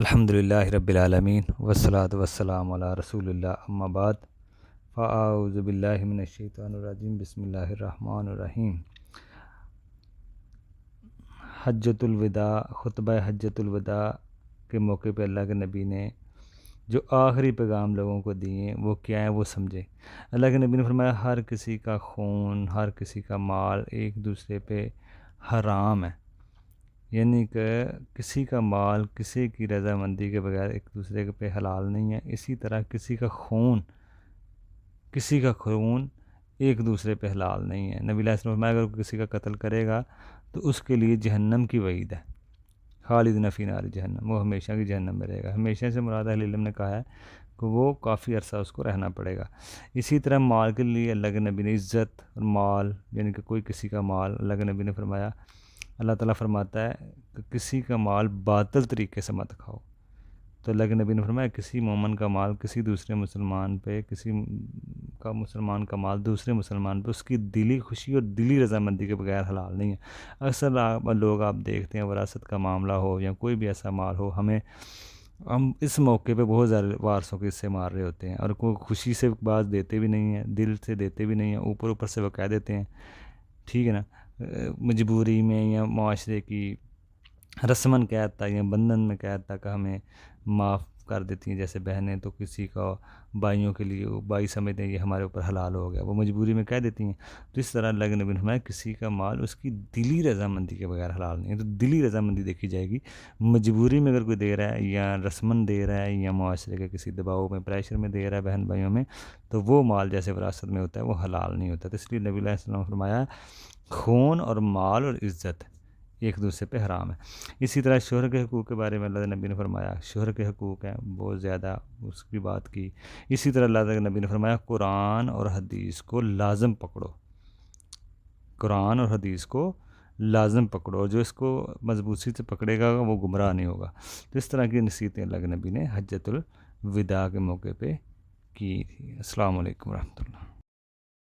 الحمدللہ رب العالمین والصلاة والسلام علی رسول اللہ اما بعد فاعوذ باللہ من الشیطان الرجیم بسم اللہ الرحمن الرحیم۔ حجۃ الوداع، خطبہ حجۃ الوداع کے موقع پہ اللہ کے نبی نے جو آخری پیغام لوگوں کو دیے وہ کیا ہیں وہ سمجھے۔ اللہ کے نبی نے فرمایا ہر کسی کا خون، ہر کسی کا مال ایک دوسرے پہ حرام ہے، یعنی کہ کسی کا مال کسی کی رضامندی کے بغیر ایک دوسرے پہ حلال نہیں ہے۔ اسی طرح کسی کا خون ایک دوسرے پہ حلال نہیں ہے۔ نبی علیہ السلام نے فرمایا اگر کسی کا قتل کرے گا تو اس کے لیے جہنم کی وعید ہے، خالدین فی نار جہنم، وہ ہمیشہ کی جہنم میں رہے گا۔ ہمیشہ سے مراد اہل علم نے کہا ہے کہ وہ کافی عرصہ اس کو رہنا پڑے گا۔ اسی طرح مال کے لیے اللہ کے نبی نے عزت اور مال، یعنی کہ کوئی کسی کا مال، اللہ کے نبی نے فرمایا، اللہ تعالیٰ فرماتا ہے کہ کسی کا مال باطل طریقے سے مت کھاؤ۔ تو اللہ کے نبی نے فرمایا کسی مومن کا مال کسی دوسرے مسلمان پہ، کسی کا مسلمان کا مال دوسرے مسلمان پہ اس کی دلی خوشی اور دلی رضامندی کے بغیر حلال نہیں ہے۔ اکثر لوگ آپ دیکھتے ہیں وراثت کا معاملہ ہو یا کوئی بھی ایسا مال ہو، ہم اس موقع پہ بہت زیادہ وارثوں کے حصے مار رہے ہوتے ہیں، اور کوئی خوشی سے بعض دیتے بھی نہیں ہیں، دل سے دیتے بھی نہیں ہیں، اوپر سے وہ کہہ دیتے ہیں، ٹھیک ہے نا، مجبوری میں یا معاشرے کی رسماً کہتا یا بندھن میں کہتا کہ ہمیں معاف کر دیتی ہیں، جیسے بہنیں تو کسی کا بھائیوں کے لیے بھائی سمجھتے ہیں یہ ہمارے اوپر حلال ہو گیا، وہ مجبوری میں کہہ دیتی ہیں۔ تو اس طرح اللہ کے نبی نے فرمایا کسی کا مال اس کی دلی رضامندی کے بغیر حلال نہیں ہے۔ تو دلی رضامندی دیکھی جائے گی، مجبوری میں اگر کوئی دے رہا ہے یا رسماً دے رہا ہے یا معاشرے کے کسی دباؤ میں پریشر میں دے رہا ہے بہن بھائیوں میں، تو وہ مال جیسے وراثت میں ہوتا ہے وہ حلال نہیں ہوتا۔ تو اس لیے نبی علیہ السلام نے فرمایا خون اور مال اور عزت ایک دوسرے پہ حرام ہے۔ اسی طرح شوہر کے حقوق کے بارے میں اللہ کے نبی نے فرمایا شوہر کے حقوق ہیں بہت زیادہ، اس کی بات کی۔ اسی طرح اللہ کے نبی نے فرمایا قرآن اور حدیث کو لازم پکڑو، قرآن اور حدیث کو لازم پکڑو، اور جو اس کو مضبوطی سے پکڑے گا وہ گمراہ نہیں ہوگا۔ تو اس طرح کی نصیحتیں اللہ کے نبی نے حجۃ الوداع کے موقع پہ کی تھی۔ السلام علیکم ورحمۃ اللہ۔